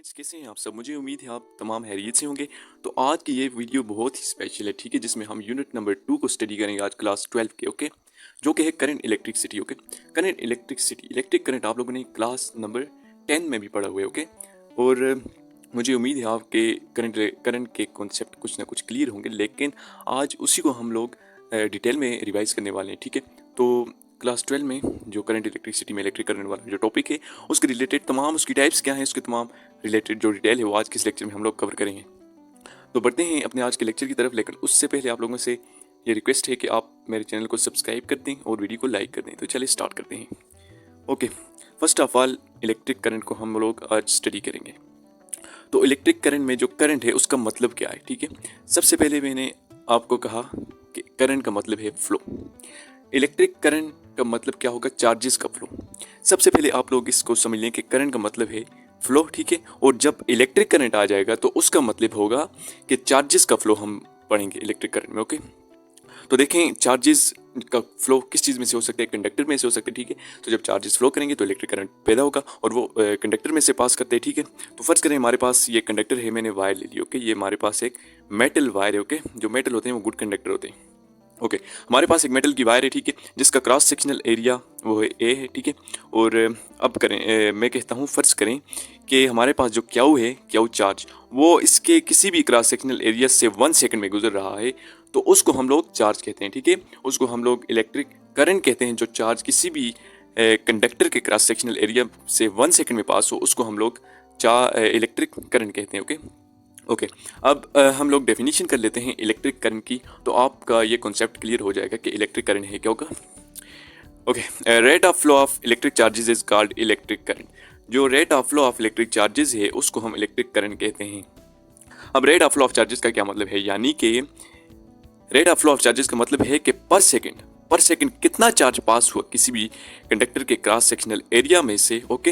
Students कैसे हैं आप सब। मुझे उम्मीद है आप तमाम खैरियत से होंगे। तो आज की ये वीडियो बहुत ही स्पेशल है, ठीक है, जिसमें हम यूनिट नंबर 2 को स्टडी करेंगे आज क्लास 12 के, ओके, जो कि है current electricity. Okay, current electricity, electric current आप लोगों ने क्लास नंबर 10 में भी पढ़ा हुआ है। ओके, और मुझे उम्मीद है आपके करंट के कॉन्सेप्ट कुछ ना कुछ क्लियर होंगे, लेकिन आज उसी को हम लोग डिटेल में रिवाइज करने वाले हैं, ठीक है। तो क्लास 12 में जो करंट इलेक्ट्रिसिटी में इलेक्ट्रिक करंट वाला जो टॉपिक है, उसके रिलेटेड तमाम उसकी टाइप्स क्या हैं, उसके तमाम रिलेटेड जो डिटेल है वो आज के इस लेक्चर में हम लोग कवर करेंगे। तो बढ़ते हैं अपने आज के लेक्चर की तरफ, लेकिन उससे पहले आप लोगों से ये रिक्वेस्ट है कि आप मेरे चैनल को सब्सक्राइब कर दें और वीडियो को लाइक कर दें। तो चलिए स्टार्ट करते हैं। Okay, first of all electric current को हम लोग आज स्टडी करेंगे। तो इलेक्ट्रिक करंट में जो करंट है उसका मतलब क्या है, ठीक है। सबसे पहले मैंने आपको कहा कि करंट का मतलब है फ्लो। इलेक्ट्रिक करंट का मतलब क्या होगा, चार्जेस का फ्लो। सबसे पहले आप लोग इसको समझ लें कि करंट का मतलब है फ्लो, ठीक है। और जब इलेक्ट्रिक करंट आ जाएगा तो उसका मतलब होगा कि चार्जेस का फ्लो हम पढ़ेंगे इलेक्ट्रिक करंट में। ओके, तो देखें चार्जेस का फ्लो किस चीज़ में से हो सकता है, कंडक्टर में से हो सकता है, ठीक है। तो जब चार्जेस फ्लो करेंगे तो इलेक्ट्रिक करंट पैदा होगा और वो कंडक्टर में से पास करते हैं, ठीक है। तो फर्ज करें हमारे पास ये कंडक्टर है, मैंने वायर ले ली। ओके, ये हमारे पास एक मेटल वायर है। ओके, जो मेटल होते हैं वो गुड कंडक्टर होते हैं। ओके, हमारे पास एक मेटल की वायर है, ठीक है, जिसका क्रॉस सेक्शनल एरिया वो है ए है, ठीक है। और अब करें मैं कहता हूँ फर्ज करें कि हमारे पास जो क्यू है, क्यू चार्ज, वो इसके किसी भी क्रॉस सेक्शनल एरिया से 1 सेकंड में गुजर रहा है, तो उसको हम लोग चार्ज कहते हैं, ठीक है। उसको हम लोग इलेक्ट्रिक करंट कहते हैं। जो चार्ज किसी भी कंडक्टर के क्रॉस सेक्शनल एरिया से 1 सेकंड में पास हो, उसको हम लोग इलेक्ट्रिक करंट कहते हैं। ओके ओके, अब हम लोग डेफिनेशन कर लेते हैं इलेक्ट्रिक करंट की, तो आपका ये कॉन्सेप्ट क्लियर हो जाएगा कि इलेक्ट्रिक करंट है क्या होगा। Okay, rate of flow of electric charges is called electric current. जो rate of flow of electric charges है उसको हम इलेक्ट्रिक करंट कहते हैं। अब rate of flow of charges का क्या मतलब है, यानी कि rate of flow of charges का मतलब है कि पर सेकंड कितना चार्ज पास हुआ किसी भी कंडक्टर के क्रॉस सेक्शनल एरिया में से। ओके,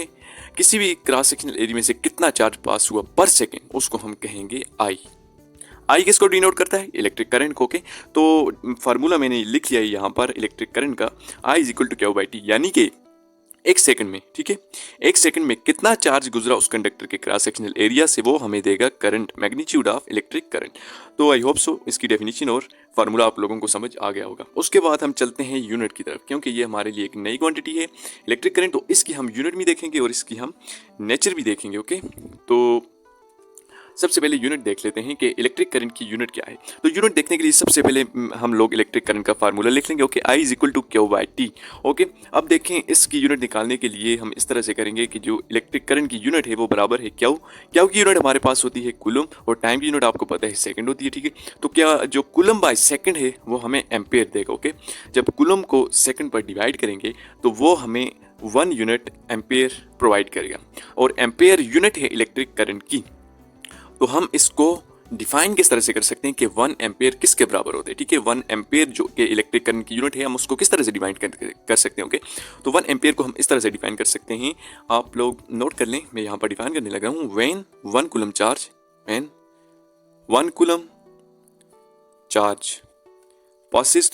किसी भी क्रॉस सेक्शनल एरिया में से कितना चार्ज पास हुआ पर सेकंड, उसको हम कहेंगे आई। आई किसको डिनोट करता है, इलेक्ट्रिक करंट को। ओके, तो फार्मूला मैंने लिख लिया है यहाँ पर इलेक्ट्रिक करंट का, I is equal to Q by T, यानी कि एक सेकंड में, ठीक है, एक सेकंड में कितना चार्ज गुजरा उस कंडक्टर के क्रॉस सेक्शनल एरिया से, वो हमें देगा current, magnitude of electric current. तो आई होप सो इसकी डेफिनेशन और फार्मूला आप लोगों को समझ आ गया होगा। उसके बाद हम चलते हैं यूनिट की तरफ, क्योंकि ये हमारे लिए एक नई क्वांटिटी है इलेक्ट्रिक करंट, तो इसकी हम यूनिट भी देखेंगे और इसकी हम नेचर भी देखेंगे। ओके, तो सबसे पहले यूनिट देख लेते हैं कि इलेक्ट्रिक करंट की यूनिट क्या है। तो यूनिट देखने के लिए सबसे पहले हम लोग इलेक्ट्रिक करंट का फार्मूला लिख लेंगे। Okay, I is equal to Q by T. Okay, अब देखें इसकी यूनिट निकालने के लिए हम इस तरह से करेंगे कि जो इलेक्ट्रिक करंट की यूनिट है वो बराबर है क्यू की यूनिट हमारे पास होती है कूलम, और टाइम की यूनिट आपको पता है सेकंड होती है, ठीक है। तो क्या जो कूलम बाय सेकंड है वो हमें एम्पेयर देगा। ओके, जब कूलम को सेकंड पर डिवाइड करेंगे तो वो हमें 1 यूनिट एम्पेयर प्रोवाइड करेगा, और एम्पेयर यूनिट है इलेक्ट्रिक करंट की। तो हम इसको डिफाइन किस तरह से कर सकते हैं कि 1 एम्पेयर किसके बराबर होते हैं, ठीक है। 1 एम्पेयर जो कि इलेक्ट्रिक करंट की यूनिट है, हम उसको किस तरह से डिफाइन कर सकते हैं। ओके, तो 1 एम्पेयर को हम इस तरह से डिफाइन कर सकते हैं, आप लोग नोट कर लें, मैं यहाँ पर डिफाइन करने लगा हूँ। When 1 coulomb charge, when 1 coulomb charge passes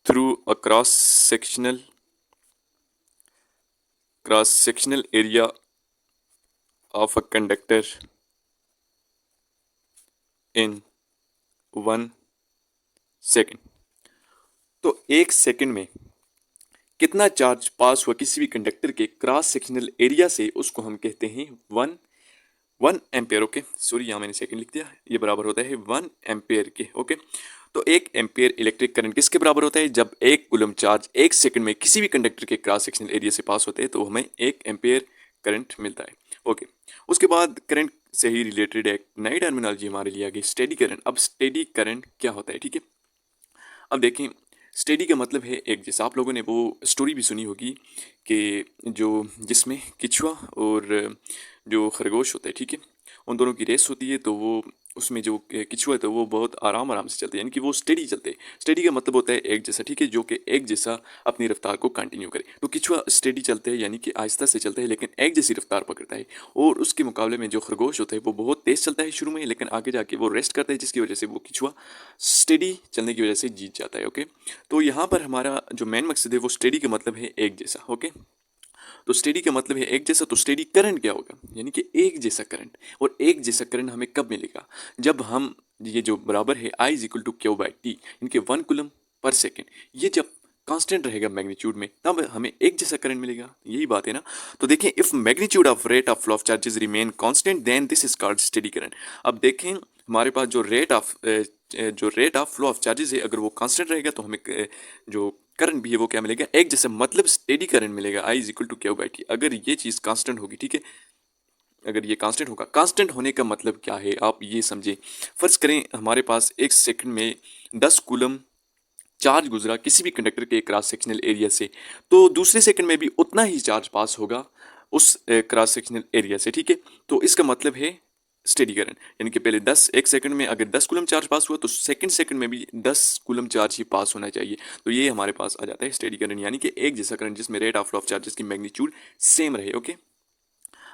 through a cross sectional area of a conductor in 1 second. तो एक सेकेंड में कितना चार्ज पास हुआ किसी भी कंडक्टर के क्रॉस सेक्शनल एरिया से, उसको हम कहते हैं 1 एम्पेयर। ओके, सॉरी यहाँ मैंने सेकंड लिख दिया, ये बराबर होता है 1 एम्पेयर के। ओके, तो 1 एम्पेयर इलेक्ट्रिक करंट किसके बराबर होता है, जब 1 कूलम चार्ज 1 सेकंड में किसी भी कंडक्टर के क्रॉस सेक्शनल एरिया से पास होते हैं तो हमें 1 एम्पेयर करंट मिलता है। ओके, उसके बाद करंट से ही रिलेटेड एक नई टर्मिनोलॉजी हमारे लिए आ गई, स्टेडी करंट। अब स्टेडी करंट क्या होता है, ठीक है। अब देखें, स्टेडी का मतलब है एक जैसा। आप लोगों ने वो स्टोरी भी सुनी होगी कि जो जिसमें किचुआ और जो खरगोश होता है, ठीक है, उन दोनों की रेस होती है, तो वो उसमें जो किचुआ है तो वो बहुत आराम से चलते हैं, यानी कि वो स्टेडी चलते हैं। स्टेडी का मतलब होता है एक जैसा, ठीक है, जो कि एक जैसा अपनी रफ्तार को कंटिन्यू करे। तो किचुआ स्टेडी चलते हैं, यानी कि आहिस्ता से चलता है लेकिन एक जैसी रफ्तार पकड़ता है। और उसके मुकाबले में जो खरगोश होता है वो बहुत तेज़ चलता है शुरू में, लेकिन आगे जाके वो रेस्ट करता है, जिसकी वजह से वो किचुआ स्टेडी चलने की वजह से जीत जाता है। ओके, तो यहाँ पर हमारा जो मेन मकसद है वो स्टेडी का मतलब है एक जैसा। ओके, तो स्टेडी का मतलब है एक जैसा, तो स्टेडी करंट क्या होगा, यानी कि एक जैसा करंट। और एक जैसा करंट हमें कब मिलेगा, जब हम ये जो बराबर है I is equal to Q by T, इनके 1 कूलम पर सेकेंड, ये जब कांस्टेंट रहेगा मैग्नीट्यूड में, तब हमें एक जैसा करंट मिलेगा। यही बात है ना। तो देखें, if magnitude of rate of flow of charges remain constant then this is called steady current. अब देखें, हमारे पास जो rate of flow of charges है, अगर वो कांस्टेंट रहेगा तो हमें जो करंट भी है वो क्या मिलेगा, एक जैसे, मतलब स्टेडी करंट मिलेगा I is equal to Q by T. अगर ये चीज़ कांस्टेंट होगी, ठीक है, अगर ये कांस्टेंट होगा, कांस्टेंट होने का मतलब क्या है आप ये समझें। फर्ज करें हमारे पास 1 सेकंड में 10 कूलम चार्ज गुजरा किसी भी कंडक्टर के क्रॉस सेक्शनल एरिया से, तो दूसरे सेकंड में भी उतना ही चार्ज पास होगा उस क्रॉस सेक्शनल एरिया से, ठीक है। तो इसका मतलब है स्टेडी करंट, यानी कि पहले 1 सेकंड में अगर 10 कूलम चार्ज पास हुआ तो सेकंड में भी 10 कूलम चार्ज ही पास होना चाहिए। तो ये हमारे पास आ जाता है स्टेडी करंट, यानी कि एक जैसा करंट जिसमें rate of flow of charges की मैग्नीट्यूड सेम रहे। ओके,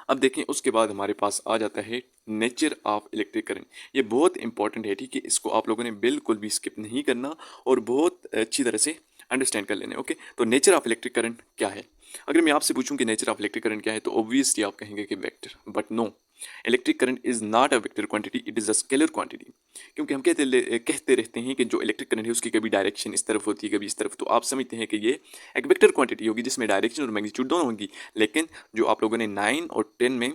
अब देखें उसके बाद हमारे पास आ जाता है नेचर ऑफ इलेक्ट्रिक करंट। ये बहुत इंपॉर्टेंट है, ठीक है, इसको आप लोगों ने बिल्कुल भी स्किप नहीं करना और बहुत अच्छी तरह से अंडरस्टैंड कर लेने। ओके, तो नेचर ऑफ इलेक्ट्रिक करंट क्या है। अगर मैं आपसे पूछूं कि नेचर ऑफ इलेक्ट्रिक करंट क्या है, तो ऑब्वियसली आप कहेंगे कि vector, but no, electric current is not a vector quantity, it is a scalar quantity. क्योंकि हम कहते रहते हैं कि जो इलेक्ट्रिक करंट है उसकी कभी डायरेक्शन इस तरफ होती है, कभी इस तरफ, तो आप समझते हैं कि ये एक वेक्टर क्वांटिटी होगी जिसमें डायरेक्शन और मैग्नीट्यूड दोनों होंगी। लेकिन जो आप लोगों ने 9 और 10 में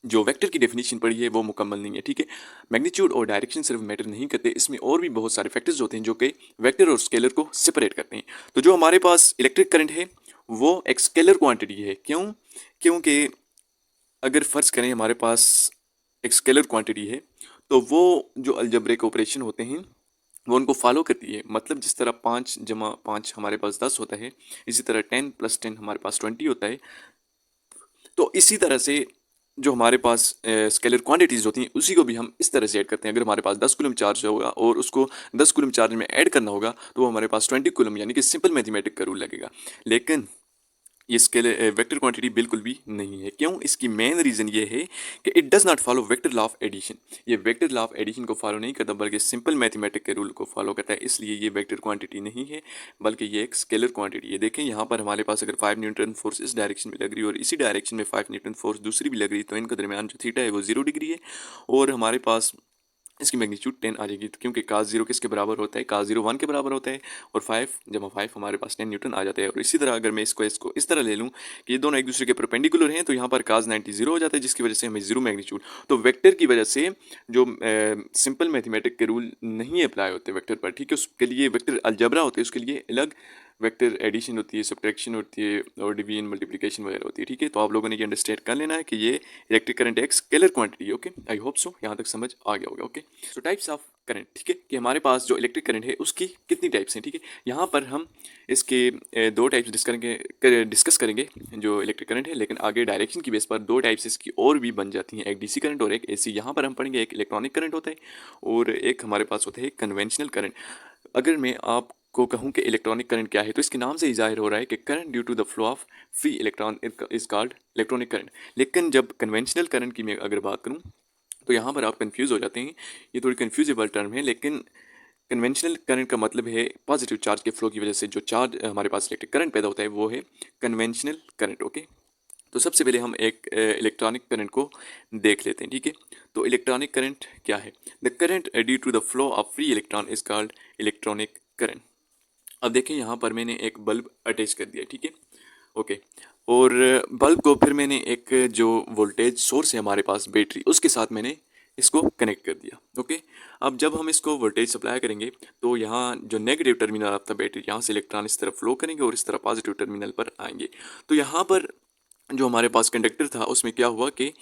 जो वेक्टर की डेफिनेशन पढ़ी है वो मुकम्मल नहीं है, ठीक है। मैग्नीट्यूड और डायरेक्शन सिर्फ मैटर नहीं करते, इसमें और भी बहुत सारे फैक्टर्स होते हैं जो कि वेक्टर और स्केलर को सेपरेट करते हैं। तो जो हमारे पास इलेक्ट्रिक करंट है वो एक स्केलर क्वांटिटी है। क्यों? क्योंकि अगर फर्ज करें हमारे पास एक स्केलर क्वांटिटी है, तो वो जो अलजब्रिक ऑपरेशन होते हैं वो उनको फॉलो करती है। मतलब जिस तरह 5 × 5 हमारे पास 10 होता है, इसी तरह 10 + 10 हमारे पास 20 होता है। तो इसी तरह से जो हमारे पास स्केलर क्वांटिटीज़ होती हैं उसी को भी हम इस तरह से ऐड करते हैं। अगर हमारे पास 10 कूलम चार्ज होगा और उसको 10 कूलम चार्ज में ऐड करना होगा तो वो हमारे पास 20 कूलम, यानी कि सिंपल मैथमेटिक का रूल लगेगा। लेकिन ये स्केलर वेक्टर क्वांटिटी बिल्कुल भी नहीं है। क्यों? इसकी मेन रीज़न ये है कि it does not follow vector law of addition. ये वेक्टर लॉ ऑफ एडिशन को फॉलो नहीं करता बल्कि सिंपल मैथमेटिक के रूल को फॉलो करता है, इसलिए ये वेक्टर क्वांटिटी नहीं है बल्कि ये एक स्केलर क्वांटिटी है। देखें यहाँ पर हमारे पास अगर 5 न्यूटन फोर्स इस डायरेक्शन में लग रही है और इसी डायरेक्शन में 5 न्यूटन फोर्स दूसरी भी लग रही है, तो इनके दरमियान जो थीटा है वो 0 डिग्री है और हमारे पास इसकी मैग्नीट्यूड 10 आ जाएगी। तो क्योंकि cos 0 किसके बराबर होता है, cos 0 1 के बराबर होता है और 5 जमा 5 हमारे पास 10 न्यूटन आ जाता है। और इसी तरह अगर मैं इसको इस तरह ले लूँ कि ये दोनों एक दूसरे के परपेंडिकुलर हैं, तो यहाँ पर cos 90 0 हो जाता है, जिसकी वजह से हमें 0 मैग्नीट्यूड। तो वेक्टर की वजह से जो सिंपल मैथमेटिक के रूल नहीं अप्लाई होते वेक्टर पर, ठीक है, उसके लिए वेक्टर अलजबरा होते हैं, उसके लिए अलग वेक्टर एडिशन होती है, सब्ट्रैक्शन होती है और डिवीजन मल्टीप्लिकेशन वगैरह होती है, ठीक है। तो आप लोगों ने ये अंडरस्टैंड कर लेना है कि ये इलेक्ट्रिक करंट एक स्केलर क्वांटिटी है। ओके, आई होप सो यहाँ तक समझ आ गया होगा। Okay, so types of current, ठीक है, कि हमारे पास जो इलेक्ट्रिक करंट है उसकी कितनी टाइप्स हैं, ठीक है। यहाँ पर हम इसके 2 टाइप्स डिस्कस करेंगे जो इलेक्ट्रिक करंट है, लेकिन आगे डायरेक्शन की बेस पर 2 टाइप्स इसकी और भी बन जाती हैं, एक डीसी करंट और एक एसी। यहाँ पर हम पढ़ेंगे एक इलेक्ट्रॉनिक करंट होता है और एक हमारे पास होता है कन्वेंशनल करंट। अगर मैं आपको कहूँ कि इलेक्ट्रॉनिक करंट क्या है, तो इसके नाम से ही जाहिर हो रहा है कि current due to the flow of free electron is called electronic current. लेकिन जब कन्वेंशनल करंट की मैं अगर बात करूँ तो यहाँ पर आप कंफ्यूज हो जाते हैं। ये थोड़ी कंफ्यूजेबल टर्म है, लेकिन कन्वेंशनल करंट का मतलब है पॉजिटिव चार्ज के फ्लो की वजह से जो चार्ज हमारे पास इलेक्ट्रिक करंट पैदा होता है वो है कन्वेंशनल करंट। ओके, तो सबसे पहले हम एक इलेक्ट्रॉनिक करंट को देख लेते हैं, ठीक है। तो इलेक्ट्रॉनिक करंट क्या है? The current due to the flow of free electron is called electronic current. अब देखें यहाँ पर मैंने एक बल्ब अटैच कर दिया, ठीक है, ओके, और बल्ब को फिर मैंने एक जो वोल्टेज सोर्स है हमारे पास बैटरी, उसके साथ मैंने इसको कनेक्ट कर दिया। ओके, अब जब हम इसको वोल्टेज सप्लाई करेंगे तो यहाँ जो नेगेटिव टर्मिनल आपका बैटरी, यहाँ से इलेक्ट्रॉन इस तरफ फ्लो करेंगे और इस तरह पॉजिटिव टर्मिनल पर आएंगे। तो यहाँ पर जो हमारे पास कंडक्टर था उसमें क्या हुआ कि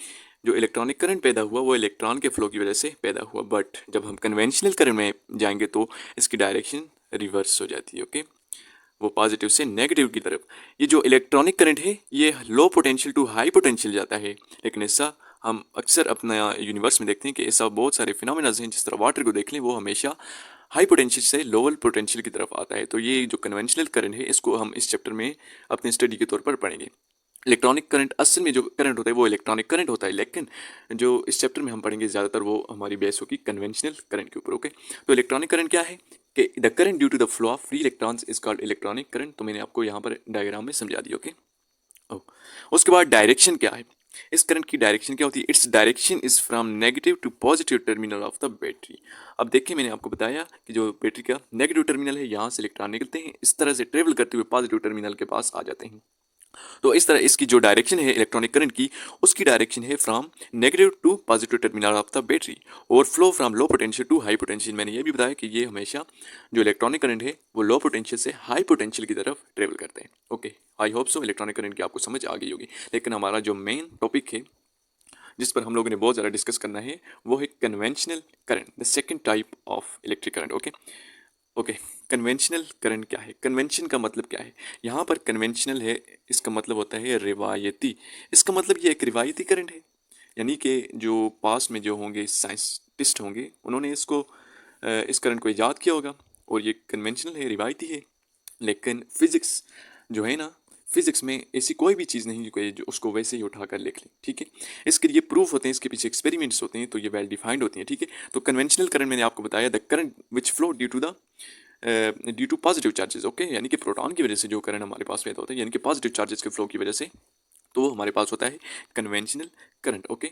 जो इलेक्ट्रॉनिक करंट पैदा हुआ वो इलेक्ट्रॉन के फ्लो की वजह से पैदा हुआ, बट जब हम कन्वेंशनल करंट में जाएंगे तो इसकी डायरेक्शन रिवर्स हो जाती है। ओके, वो पॉजिटिव से नेगेटिव की तरफ। ये जो इलेक्ट्रॉनिक करंट है ये low potential to high potential जाता है, लेकिन ऐसा हम अक्सर अपना यूनिवर्स में देखते हैं कि ऐसा बहुत सारे फिनोमेना हैं, जिस तरह वाटर को देख लें वो हमेशा हाई पोटेंशियल से लोअर पोटेंशियल की तरफ आता है। तो ये जो कन्वेंशनल करंट है इसको हम इस चैप्टर में अपने स्टडी के तौर पर पढ़ेंगे। इलेक्ट्रॉनिक करंट असल में जो करंट होता है वो इलेक्ट्रॉनिक करंट होता है, लेकिन जो इस चैप्टर में हम पढ़ेंगे ज़्यादातर वो हमारी बेस होगी कन्वेंशनल करंट के ऊपर। ओके, तो इलेक्ट्रॉनिक करंट क्या है कि the current due to the flow of free electrons is called electronic current. तो मैंने आपको यहाँ पर डायग्राम में समझा दिया। ओके, ओ, उसके बाद डायरेक्शन क्या है, इस करंट की डायरेक्शन क्या होती है, its direction is from negative to positive terminal of the battery. अब देखिए मैंने आपको बताया कि जो बैटरी का नेगेटिव टर्मिनल है यहाँ से इलेक्ट्रॉन निकलते हैं, इस तरह से ट्रेवल करते हुए पॉजिटिव टर्मिनल के पास आ जाते हैं। तो इस तरह इसकी जो डायरेक्शन है इलेक्ट्रॉनिक करंट की, उसकी डायरेक्शन है from negative to positive terminal of the battery और flow from low potential to high potential. मैंने ये भी बताया कि ये हमेशा जो इलेक्ट्रॉनिक करंट है वो लो पोटेंशियल से हाई पोटेंशियल की तरफ ट्रेवल करते हैं। Okay, I hope so electronic current की आपको समझ आ गई होगी। लेकिन हमारा जो मेन टॉपिक है जिस पर हम लोगों ने बहुत ज़्यादा डिस्कस करना है वो है conventional current, the second type of electric current. Okay okay, conventional current क्या है, कन्वेंशन का मतलब क्या है, यहाँ पर कन्वेंशनल है इसका मतलब होता है रिवायती। इसका मतलब ये एक रिवायती करंट है, यानी कि जो पास में जो होंगे साइंटिस्ट होंगे उन्होंने इसको इस करंट को ईजाद किया होगा और ये कन्वेंशनल है, रिवायती है। लेकिन फिजिक्स जो है ना, फिजिक्स में ऐसी कोई भी चीज़ नहीं कोई जो उसको वैसे ही उठा कर लिख ले, ठीक है। इसके लिए प्रूफ होते हैं, इसके पीछे एक्सपेरिमेंट्स होते हैं, तो ये वेल डिफाइंड होती हैं, ठीक है। तो कन्वेंशनल करंट मैंने आपको बताया the current which flow due to positive charges. Okay, यानी कि प्रोटॉन की वजह से जो करंट हमारे पास पैदा होता है, यानी कि पॉजिटिव चार्जेस के फ्लो की वजह से, तो वो हमारे पास होता है कन्वेंशनल करंट। ओके,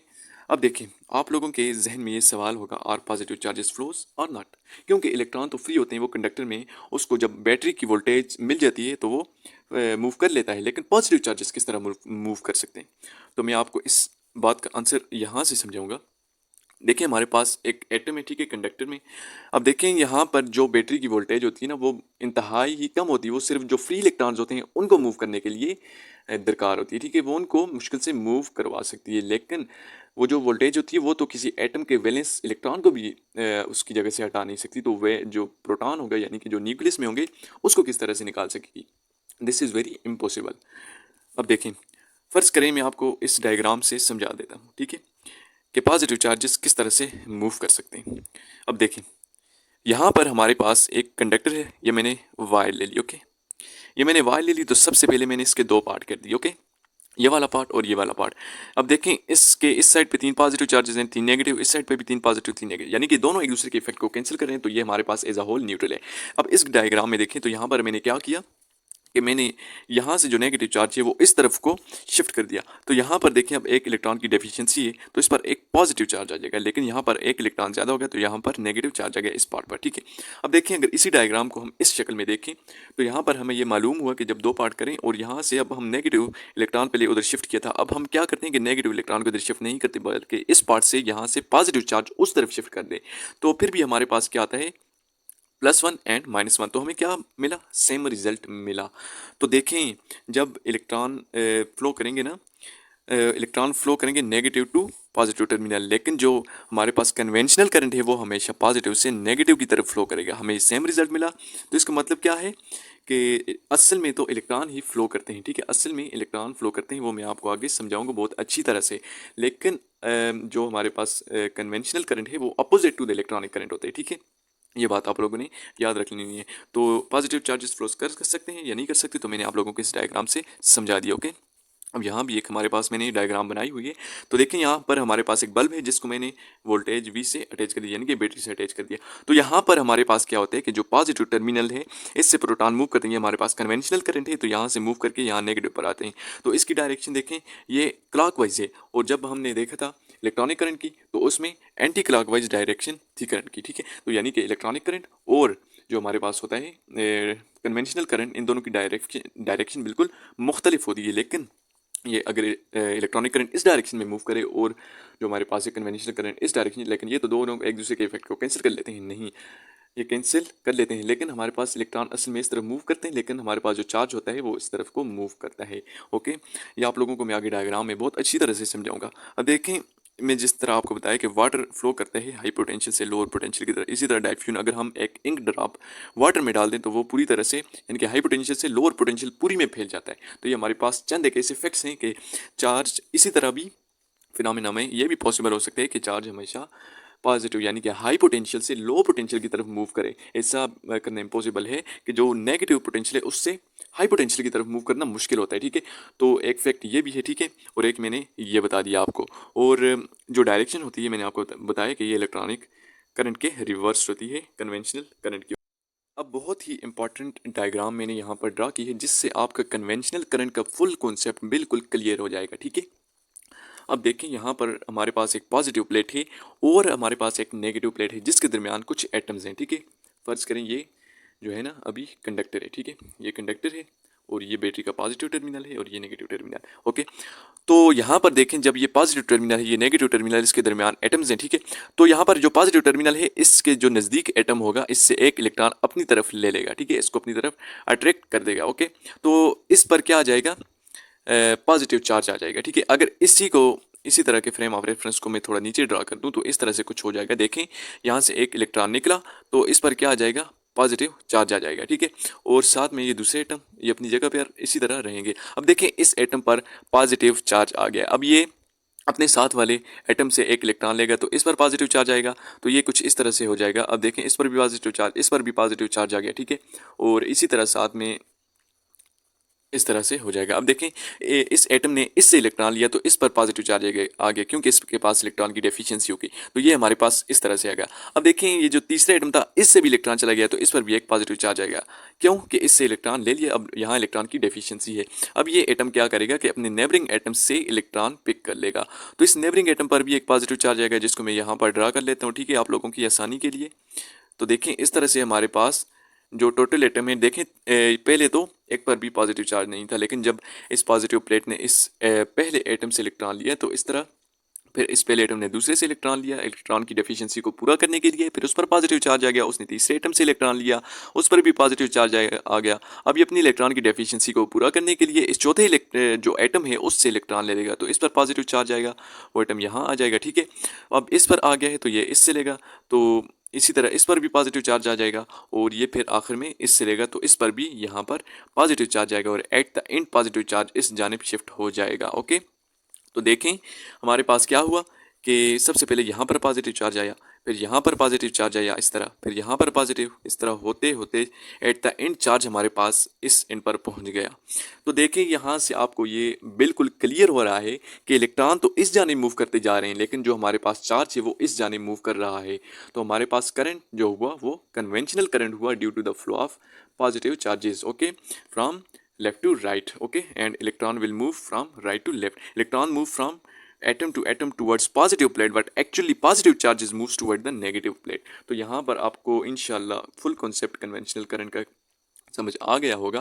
अब देखिए आप लोगों के जहन में ये सवाल होगा, आर पॉजिटिव चार्जेस फ्लोज और नॉट, क्योंकि इलेक्ट्रॉन तो फ्री होते हैं वो कंडक्टर में, उसको जब बैटरी की वोल्टेज मिल जाती है तो वो मूव कर लेता है, लेकिन पॉजिटिव चार्जेस किस तरह मूव कर सकते हैं, तो मैं आपको इस बात का आंसर यहाँ से समझाऊंगा। देखिए हमारे पास एक एटम है, ठीक है, कंडक्टर में। अब देखें यहाँ पर जो बैटरी की वोल्टेज होती है ना वो इंतहाई ही कम होती है, वो सिर्फ जो फ्री इलेक्ट्रॉन्स होते हैं उनको मूव करने के लिए दरकार होती है, ठीक है, वो उनको मुश्किल से मूव करवा सकती है। लेकिन वो जो वोल्टेज होती है वो तो किसी एटम के वैलेंस इलेक्ट्रॉन को भी उसकी जगह से हटा नहीं सकती, तो वह जो प्रोटॉन होगा यानी कि जो न्यूक्लियस में होंगे उसको किस तरह से निकाल सकेगी, दिस इज़ वेरी इम्पॉसिबल। अब देखें, फ़र्ज़ करें मैं आपको इस डायग्राम से समझा देता हूँ, ठीक है, कि पॉजिटिव चार्जेस किस तरह से मूव कर सकते हैं। अब देखें यहाँ पर हमारे पास एक कंडक्टर है, ये मैंने वायर ले ली। ओके, ये मैंने वायर ले ली तो सबसे पहले मैंने इसके दो पार्ट कर दिए। ओके, ये वाला पार्ट और ये वाला पार्ट। अब देखें इसके इस साइड पे तीन पॉजिटिव चार्जेस हैं, तीन नेगेटिव, इस साइड पे भी तीन पॉजिटिव तीन नेगेटिव, यानी कि दोनों एक दूसरे के इफेक्ट को कैंसिल कर रहे हैं, तो ये हमारे पास एज अ होल न्यूट्रल है। अब इस डायग्राम में देखें तो यहाँ पर मैंने क्या किया कि मैंने यहाँ से जो नेगेटिव चार्ज है वो इस तरफ को शिफ्ट कर दिया, तो यहाँ पर देखें अब एक इलेक्ट्रॉन की डेफिशिएंसी है तो इस पर एक पॉजिटिव चार्ज आ जाएगा, लेकिन यहाँ पर एक इलेक्ट्रॉन ज़्यादा हो गया तो यहाँ पर नेगेटिव चार्ज आ गया इस पार्ट पर, ठीक है। अब देखें अगर इसी डायग्राम को हम इस शक्ल में देखें तो यहाँ पर हमें ये मालूम हुआ कि जब दो पार्ट करें और यहाँ से अब हम नेगेटिव इलेक्ट्रॉन पहले उधर शिफ्ट किया था, अब हम क्या करते हैं कि नेगेटिव इलेक्ट्रॉन को उधर शिफ्ट नहीं करते बल्कि इस पार्ट से यहाँ से पॉजिटिव चार्ज उस तरफ शिफ्ट कर दें, तो फिर भी हमारे पास क्या आता है +1 एंड -1, तो हमें क्या मिला, सेम रिजल्ट मिला। तो देखें जब इलेक्ट्रॉन फ्लो करेंगे ना, इलेक्ट्रॉन फ्लो करेंगे नेगेटिव टू पॉजिटिव टर्मिनल, लेकिन जो हमारे पास कन्वेंशनल करंट है वो हमेशा पॉजिटिव से नेगेटिव की तरफ फ्लो करेगा, हमें सेम रिजल्ट मिला। तो इसका मतलब क्या है कि असल में तो इलेक्ट्रॉन ही फ्लो करते हैं, ठीक है, असल में इलेक्ट्रॉन फ्लो करते हैं, वो मैं आपको आगे समझाऊंगा बहुत अच्छी तरह से। लेकिन जो हमारे पास कन्वेंशनल करंट है वो opposite to the electronic current होता है, ठीक है, ये बात आप लोगों ने याद रख लेनी है। तो पॉजिटिव चार्जेस फ्लो कर सकते हैं या नहीं कर सकते, तो मैंने आप लोगों को इस डायग्राम से समझा दिया। ओके, अब यहाँ भी एक हमारे पास मैंने डायग्राम बनाई हुई है, तो देखें यहाँ पर हमारे पास एक बल्ब है जिसको मैंने वोल्टेज V से अटैच कर दिया, यानी कि बैटरी से अटैच कर दिया। तो यहाँ पर हमारे पास क्या होता है कि जो पॉजिटिव टर्मिनल है इससे प्रोटॉन मूव करते हैं, हमारे पास कन्वेंशनल करंट है तो यहाँ से मूव करके यहाँ नेगेटिव पर आते हैं। तो इसकी डायरेक्शन देखें ये क्लॉकवाइज है, और जब हमने देखा था इलेक्ट्रॉनिक करंट की तो उसमें एंटी क्लॉकवाइज डायरेक्शन थी करंट की, ठीक है। तो यानी कि इलेक्ट्रॉनिक करंट और जो हमारे पास होता है कन्वेंशनल करंट, इन दोनों की डायरेक्शन बिल्कुल मुख्तलिफ होती है। लेकिन ये अगर इलेक्ट्रॉनिक करंट इस डायरेक्शन में मूव करे और जो हमारे पास है कन्वेंशनल करंट इस डायरेक्शन, लेकिन ये तो दोनों एक दूसरे के इफेक्ट को कैंसिल कर लेते हैं, नहीं ये कैंसिल कर लेते हैं, लेकिन हमारे पास इलेक्ट्रॉन असल में इस तरफ मूव करते हैं, लेकिन हमारे पास जो चार्ज होता है वो इस तरफ को मूव करता है। ओके, ये आप लोगों को मैं आगे डायग्राम में बहुत अच्छी तरह से समझाऊंगा। अब देखें मैं जिस तरह आपको बताया कि वाटर फ्लो करता है हाई पोटेंशियल से लोअर पोटेंशियल की तरह, इसी तरह डाइफ्यूजन अगर हम एक इंक ड्रॉप वाटर में डाल दें तो वो पूरी तरह से यानी कि हाई पोटेंशियल से लोअर पोटेंशियल पूरी में फैल जाता है। तो ये हमारे पास चंद एक ऐसे इफेक्ट्स हैं कि चार्ज इसी तरह भी फिनोमेना में ये भी पॉसिबल हो सकता है कि चार्ज हमेशा पॉजिटिव यानी कि हाई पोटेंशियल से लो पोटेंशियल की तरफ मूव करे। ऐसा करना इम्पॉसिबल है कि जो नेगेटिव पोटेंशियल है उससे हाई पोटेंशियल की तरफ मूव करना मुश्किल होता है, ठीक है। तो एक फैक्ट ये भी है, ठीक है, और एक मैंने ये बता दिया आपको। और जो डायरेक्शन होती है मैंने आपको बताया कि ये इलेक्ट्रॉनिक करंट के रिवर्स होती है कन्वेंशनल करंट की। अब बहुत ही इंपॉर्टेंट डायग्राम मैंने यहाँ पर ड्रा की है जिससे आपका कन्वेंशनल करंट का फुल कॉन्सेप्ट बिल्कुल क्लियर हो जाएगा, ठीक है। अब देखें यहाँ पर हमारे पास एक पॉजिटिव प्लेट है और हमारे पास एक नेगेटिव प्लेट है जिसके दरमियान कुछ एटम्स हैं, ठीक है। फर्ज करें ये जो है ना अभी कंडक्टर है, ठीक है, ये कंडक्टर है और ये बैटरी का पॉजिटिव टर्मिनल है और ये नेगेटिव टर्मिनल, ओके। तो यहाँ पर देखें जब ये पॉजिटिव टर्मिनल है, ये नेगेटिव टर्मिनल, इसके दरमियान एटम्स हैं, ठीक है। तो यहाँ पर जो पॉजिटिव टर्मिनल है इसके जो नज़दीक एटम होगा इससे एक इलेक्ट्रॉन अपनी तरफ ले लेगा, ठीक है, इसको अपनी तरफ अट्रैक्ट कर देगा, ओके। तो इस पर क्या आ जाएगा, पॉजिटिव चार्ज आ जाएगा, ठीक है। अगर इसी तरह के फ्रेम ऑफ रेफरेंस को मैं थोड़ा नीचे ड्रा कर दूं तो इस तरह से कुछ हो जाएगा। देखें यहाँ से एक इलेक्ट्रॉन निकला तो इस पर क्या आ जाएगा, पॉजिटिव चार्ज आ जाएगा, ठीक है। और साथ में ये दूसरे एटम ये अपनी जगह पर इसी तरह रहेंगे। अब देखें इस एटम पर पॉजिटिव चार्ज आ गया। अब ये अपने साथ वाले एटम से एक इलेक्ट्रॉन लेगा तो इस पर पॉजिटिव चार्ज आएगा, तो ये कुछ इस तरह से हो जाएगा। अब देखें इस पर भी पॉजिटिव चार्ज, इस पर भी पॉजिटिव चार्ज आ गया, ठीक है। और इसी तरह साथ में इस तरह से हो जाएगा। अब देखें इस एटम ने इससे इलेक्ट्रॉन लिया तो इस पर पॉजिटिव चार्ज आ गया क्योंकि इसके पास इलेक्ट्रॉन की डेफिशिएंसी होगी, तो ये हमारे पास इस तरह से आएगा। अब देखें ये जो तीसरा एटम था इससे भी इलेक्ट्रॉन चला गया तो इस पर भी एक पॉजिटिव चार्ज आएगा क्योंकि इससे इलेक्ट्रॉन ले लिया, अब यहाँ इलेक्ट्रॉन की डेफिशिएंसी है। अब ये एटम क्या करेगा कि अपने नेबरिंग एटम से इलेक्ट्रॉन पिक कर लेगा, तो इस नेबरिंग एटम पर भी एक पॉजिटिव चार्ज आएगा जिसको मैं यहाँ पर ड्रा कर लेता हूँ, ठीक है, आप लोगों की आसानी के लिए। तो देखें इस तरह से हमारे पास जो टोटल एटम है, देखें पहले तो एक पर भी पॉजिटिव चार्ज नहीं था, लेकिन जब इस पॉजिटिव प्लेट ने इस पहले एटम से इलेक्ट्रॉन लिया तो इस तरह, फिर इस पहले एटम ने दूसरे से इलेक्ट्रॉन लिया इलेक्ट्रॉन की डेफिशिएंसी को पूरा करने के लिए, फिर उस पर पॉजिटिव चार्ज आ गया, उसने तीसरे एटम से इलेक्ट्रॉन लिया, उस पर भी पॉजिटिव चार्ज आ गया। अब ये अपनी इलेक्ट्रॉन की डेफिशिएंसी को पूरा करने के लिए इस चौथे जो एटम है उससे इलेक्ट्रॉन ले लेगा, तो इस पर पॉजिटिव चार्ज आएगा, वो एटम यहाँ आ जाएगा, ठीक है। अब इस पर आ गया है तो ये इससे लेगा, तो इसी तरह इस पर भी पॉजिटिव चार्ज आ जाएगा और ये फिर आखिर में इससे लेगा तो इस पर भी यहाँ पर पॉजिटिव चार्ज आएगा और at the end positive charge इस जानिब शिफ्ट हो जाएगा, ओके। तो देखें हमारे पास क्या हुआ कि सबसे पहले यहाँ पर पॉजिटिव चार्ज आया, फिर यहाँ पर पॉजिटिव चार्ज आया इस तरह, फिर यहाँ पर पॉजिटिव, इस तरह होते होते एट द एंड चार्ज हमारे पास इस एंड पर पहुँच गया। तो देखें यहाँ से आपको ये बिल्कुल क्लियर हो रहा है कि इलेक्ट्रॉन तो इस जानिब मूव करते जा रहे हैं लेकिन जो हमारे पास चार्ज है वो इस जानिब मूव कर रहा है। तो हमारे पास करंट जो हुआ वो कन्वेंशनल करंट हुआ due to the flow of positive charges, okay, from left to right, okay, and electron will move from right to left. Electron move from atom to atom towards positive plate, but actually positive charges moves toward the negative plate. तो यहाँ पर आपको इंशाल्लाह full concept conventional current का समझ आ गया होगा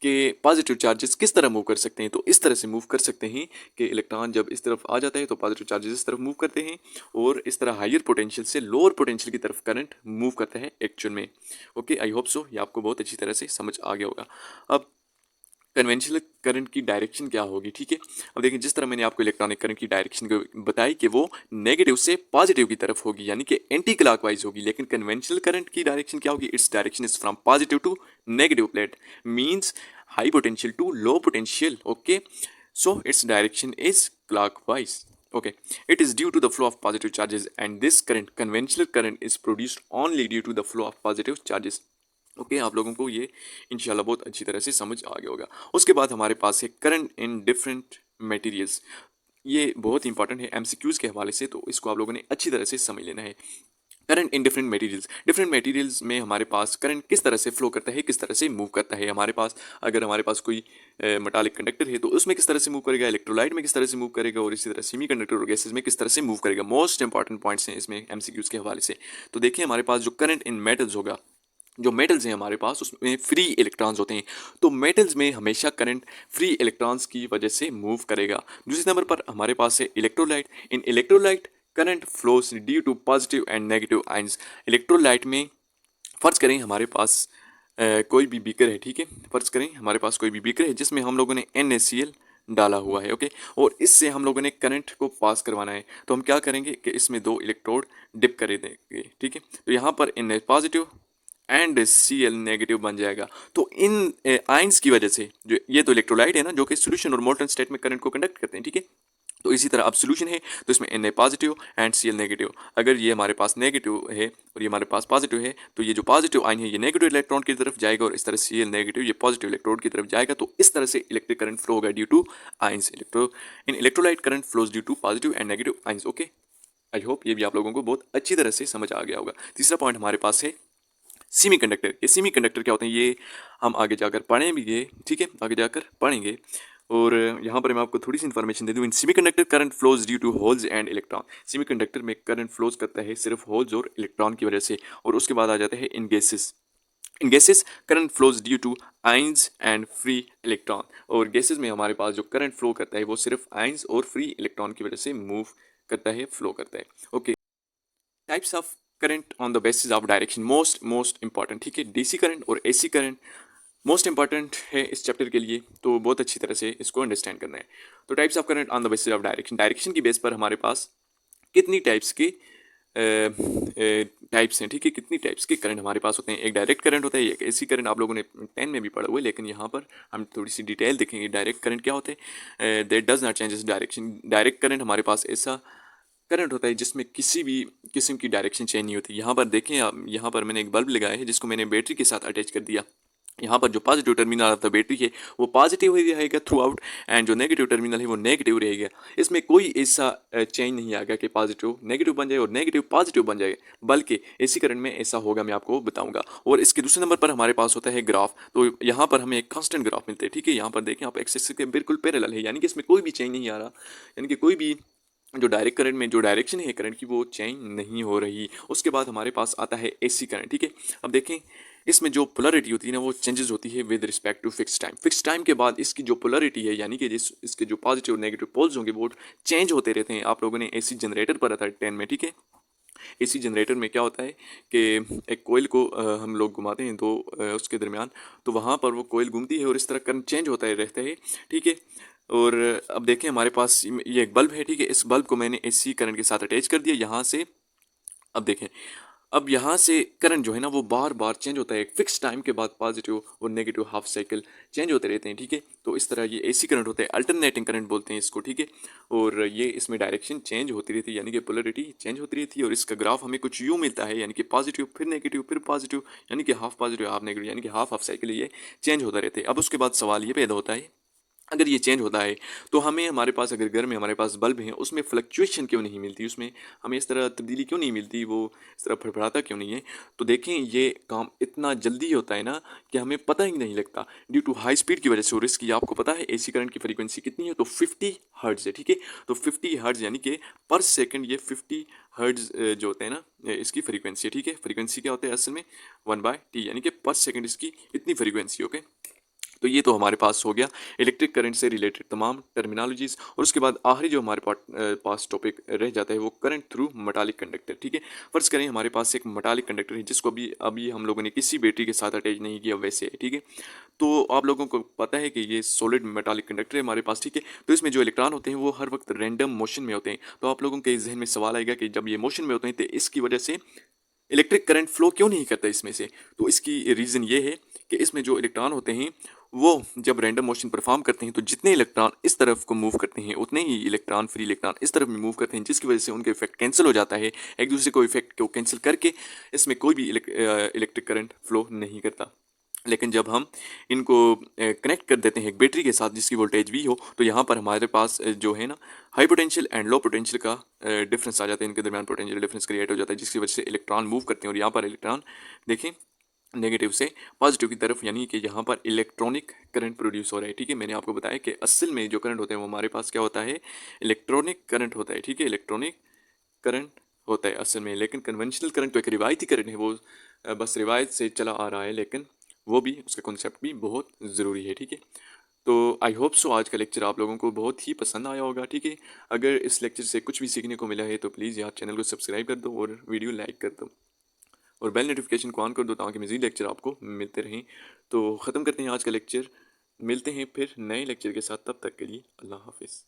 कि पॉजिटिव चार्जेस किस तरह मूव कर सकते हैं। तो इस तरह से मूव कर सकते हैं कि इलेक्ट्रॉन जब इस तरफ आ जाता है तो पॉजिटिव चार्जेस इस तरफ मूव करते हैं और इस तरह हायर पोटेंशियल से लोअर पोटेंशियल की तरफ करंट मूव करता है एक्चुअल में, ओके। आई होप सो ये आपको बहुत अच्छी तरह से समझ आ गया होगा। अब कन्वेंशनल करंट की डायरेक्शन क्या होगी, ठीक है। अब देखिए जिस तरह मैंने आपको इलेक्ट्रॉनिक करंट की डायरेक्शन बताई कि वो नेगेटिव से पॉजिटिव की तरफ होगी यानी कि एंटी क्लॉकवाइज होगी, लेकिन कन्वेंशनल करंट की डायरेक्शन क्या होगी, its direction is from positive to negative plate, means high potential to low potential, okay. So its direction is clockwise, okay. It is due to the flow of positive charges and this current, conventional current, is produced only due to the flow of positive charges, okay. आप लोगों को ये इंशाल्लाह बहुत अच्छी तरह से समझ आ गया होगा। उसके बाद हमारे पास है करंट इन डिफरेंट मटेरियल्स। ये बहुत इंपॉर्टेंट है एमसीक्यूज़ के हवाले से, तो इसको आप लोगों ने अच्छी तरह से समझ लेना है। करंट इन डिफरेंट मटेरियल्स में हमारे पास करंट किस तरह से फ्लो करता है, किस तरह से मूव करता है। हमारे पास अगर हमारे पास कोई मेटालिक कंडक्टर है तो उसमें किस तरह से मूव करेगा, इलेक्ट्रोलाइट में किस तरह से मूव करेगा और इसी तरह सेमी कंडक्टर और गैसेज में किस तरह से मूव करेगा। मोस्ट इंपॉर्टेंट पॉइंट्स हैं इसमें एमसीक्यूज़ के हवाले से। तो देखिए हमारे पास जो करंट इन मेटल्स होगा, जो मेटल्स हैं हमारे पास उसमें फ्री इलेक्ट्रॉन्स होते हैं, तो मेटल्स में हमेशा करंट फ्री इलेक्ट्रॉन्स की वजह से मूव करेगा। दूसरे नंबर पर हमारे पास है electrolyte. In electrolyte current flows due to positive and negative ions. Electrolyte में फ़र्ज़ करें हमारे पास कोई भी बीकर है, ठीक है, फ़र्ज़ करें हमारे पास कोई भी बीकर है जिसमें हम लोगों ने NaCl डाला हुआ है, ओके, और इससे हम लोगों ने करंट को पास करवाना है। तो हम क्या करेंगे कि इसमें 2 इलेक्ट्रोड डिप कर देंगे, ठीक है। तो यहाँ पर Na positive and Cl negative बन जाएगा। तो इन आयंस की वजह से जो ये तो इलेक्ट्रोलाइट है ना जो कि सॉल्यूशन और मोल्टन स्टेट में करंट को कंडक्ट करते हैं, ठीक है। तो इसी तरह अब सोल्यूशन है तो इसमें Na positive and Cl negative. अगर ये हमारे पास नेगेटिव है और ये हमारे पास पॉजिटिव है तो ये जो पॉजिटिव आयन है ये नेगेटिव इलेक्ट्रॉन की तरफ जाएगा और इस तरह Cl नेगेटिव ये पॉजिटिव इलेक्ट्रोड की तरफ जाएगा। तो इस तरह से इलेक्ट्रिक करंट फ्लो होगा due to ions. In electrolyte current flows due to positive and negative ions, okay. I hope ये भी आप लोगों को बहुत अच्छी तरह से समझ आ गया होगा। तीसरा पॉइंट हमारे पास है सेमीकंडक्टर। ये सेमीकंडक्टर क्या होते हैं ये हम आगे जाकर पढ़ेंगे, ठीक है, आगे जाकर पढ़ेंगे। और यहाँ पर मैं आपको थोड़ी सी इन्फॉर्मेशन दे दूँ। In semiconductor current flows due to holes and electron. Semiconductor में करंट फ्लोज करता है सिर्फ होल्स और इलेक्ट्रॉन की वजह से। और उसके बाद आ जाता है in gases. In gases current flows due to ions and free electron. और गैसेस में हमारे पास जो करंट फ्लो करता है वो सिर्फ आइंस और फ्री इलेक्ट्रॉन की वजह से मूव करता है, फ्लो करता है। Okay, types of current on the basis of direction, most important, ठीक है। डीसी करंट और एसी करंट मोस्ट इंपॉर्टेंट है इस चैप्टर के लिए, तो बहुत अच्छी तरह से इसको अंडरस्टैंड करना है। तो types of current on the basis of direction, direction की बेस पर हमारे पास कितनी टाइप्स के टाइप्स हैं, ठीक है, कितनी टाइप्स के करंट हमारे पास होते हैं। एक डायरेक्ट करंट होता है, एक एसी करंट, आप लोगों ने 10 में भी पढ़ा हुआ है, लेकिन यहाँ पर हम थोड़ी सी डिटेल देखेंगे। डायरेक्ट करंट क्या होते हैं, that does not changes direction. Direct current हमारे पास ऐसा करंट होता है जिसमें किसी भी किस्म की डायरेक्शन चेंज नहीं होती। यहाँ पर देखें आप, यहाँ पर मैंने एक बल्ब लगाया है जिसको मैंने बैटरी के साथ अटैच कर दिया। यहाँ पर जो positive terminal of the battery है वो पॉजिटिव ही रहेगा थ्रू आउट, एंड जो नेगेटिव टर्मिनल है वो नेगेटिव रहेगा। इसमें कोई ऐसा चेंज नहीं आएगा कि पॉजिटिव नेगेटिव बन जाए और नेगेटिव पॉजिटिव बन जाए, बल्कि एसी करंट में ऐसा होगा, मैं आपको बताऊंगा। और इसके दूसरे नंबर पर हमारे पास होता है ग्राफ। तो यहाँ पर हमें एक कांस्टेंट ग्राफ मिलता है, ठीक है। यहाँ पर देखें आप, एक्सिस के बिल्कुल पैरेलल है, यानी कि इसमें कोई भी चेंज नहीं आ रहा, यानी कि कोई भी जो डायरेक्ट करंट में जो डायरेक्शन है करंट की वो चेंज नहीं हो रही। उसके बाद हमारे पास आता है एसी करंट, ठीक है। अब देखें इसमें जो पोलरिटी होती है ना वो चेंजेस होती है with respect to fix time. Fix time के बाद इसकी जो पोलरिटी है, यानी कि जिस इसके जो पॉजिटिव और नेगेटिव पोल्स होंगे वो चेंज होते रहते हैं। आप लोगों ने एसी जनरेटर पढ़ा था 10 में, ठीक है। एसी जनरेटर में क्या होता है कि एक कोयल को हम लोग घुमाते हैं दो उसके दरमियान, तो वहाँ पर वो कोयल घूमती है और इस तरह करंट चेंज होता है रहता है, ठीक है। और अब देखें हमारे पास ये एक बल्ब है, ठीक है। इस बल्ब को मैंने एसी करंट के साथ अटैच कर दिया यहाँ से। अब देखें, अब यहाँ से करंट जो है ना वो बार बार चेंज होता है। एक फिक्स टाइम के बाद पॉजिटिव और नेगेटिव हाफ साइकिल चेंज होते रहते हैं, ठीक है। तो इस तरह ये एसी करंट होता है, अल्टरनेटिंग करंट बोलते हैं इसको, ठीक है। और ये इसमें डायरेक्शन चेंज होती रहती है, यानी कि पोलरिटी चेंज होती रहती है। और इसका ग्राफ हमें कुछ यूँ मिलता है, यानी कि पॉजिटिव फिर नेगेटिव फिर पॉजिटिव, यानी कि हाफ पॉजिटिव हाफ नेगेटिव, यानी कि हाफ हाफ साइकिल ये चेंज होता रहता है। अब उसके बाद सवाल ये पैदा होता है, अगर ये चेंज होता है तो हमें हमारे पास अगर घर में हमारे पास बल्ब हैं उसमें फ्लक्चुएशन क्यों नहीं मिलती, उसमें हमें इस तरह तब्दीली क्यों नहीं मिलती, वो इस तरह फड़फड़ाता क्यों नहीं है। तो देखें ये काम इतना जल्दी होता है ना कि हमें पता ही नहीं लगता ड्यू टू हाई स्पीड की वजह से। और इसकी आपको पता है एसी करंट की फ्रीक्वेंसी कितनी है, तो 50 हर्ट्ज है, ठीक है। तो 50 हर्ट्ज यानी कि पर सेकंड ये 50 हर्ट्ज जो होते हैं ना इसकी फ्रीक्वेंसी है, ठीक है। फ्रीक्वेंसी क्या होता है असल में 1/t, यानी कि पर सेकंड इसकी इतनी फ्रीक्वेंसी, ओके। तो ये तो हमारे पास हो गया इलेक्ट्रिक करंट से रिलेटेड तमाम टर्मिनोलॉजीज। और उसके बाद आखिरी जो हमारे पास टॉपिक रह जाता है वो करंट थ्रू मेटालिक कंडक्टर, ठीक है। फर्ज करें हमारे पास एक मेटालिक कंडक्टर है जिसको अभी हम लोगों ने किसी बैटरी के साथ अटैच नहीं किया, वैसे है, ठीक है। तो आप लोगों को पता है कि ये सॉलिड मेटालिक कंडक्टर है हमारे पास, ठीक है। तो इसमें जो इलेक्ट्रॉन होते हैं वो हर वक्त रैंडम मोशन में होते हैं। तो आप लोगों के जहन में सवाल आएगा कि जब ये मोशन में होते हैं तो इसकी वजह से इलेक्ट्रिक करंट फ्लो क्यों नहीं करता इसमें से। तो इसकी रीज़न ये है कि इसमें जो इलेक्ट्रॉन होते हैं वो जब रैंडम मोशन परफॉर्म करते हैं तो जितने इलेक्ट्रॉन इस तरफ को मूव करते हैं उतने ही इलेक्ट्रॉन फ्री इलेक्ट्रॉन इस तरफ में मूव करते हैं, जिसकी वजह से उनका इफेक्ट कैंसिल हो जाता है। एक दूसरे को इफेक्ट को कैंसिल करके इसमें कोई भी इलेक्ट्रिक करंट फ्लो नहीं करता। लेकिन जब हम इनको कनेक्ट कर देते हैं एक बैटरी के साथ जिसकी वोल्टेज वी हो, तो यहाँ पर हमारे पास जो है ना high potential and low potential का डिफरेंस आ जाता है, इनके दरमियान पोटेंशियल डिफरेंस क्रिएट हो जाता है, जिसकी वजह से इलेक्ट्रॉन मूव करते हैं। और यहाँ पर इलेक्ट्रॉन देखें नेगेटिव से पॉजिटिव की तरफ, यानी कि यहाँ पर इलेक्ट्रॉनिक करंट प्रोड्यूस हो रहा है, ठीक है। मैंने आपको बताया कि असल में जो करंट होते हैं वो हमारे पास क्या होता है, इलेक्ट्रॉनिक करंट होता है, ठीक है। इलेक्ट्रॉनिक करंट होता है असल में, लेकिन कन्वेंशनल करंट तो एक रिवायती करंट है, वो बस रिवायत से चला आ रहा है, लेकिन वो भी उसका कॉन्सेप्ट भी बहुत ज़रूरी है, ठीक है। तो आई होप सो आज का लेक्चर आप लोगों को बहुत ही पसंद आया होगा, ठीक है। अगर इस लेक्चर से कुछ भी सीखने को मिला है तो प्लीज़ यार चैनल को सब्सक्राइब कर दो और वीडियो लाइक कर दो और बेल नोटिफिकेशन को ऑन कर दो ताकि मज़ीद लेक्चर आपको मिलते रहें। तो ख़त्म करते हैं आज का लेक्चर, मिलते हैं फिर नए लेक्चर के साथ, तब तक के लिए अल्लाह हाफिज़।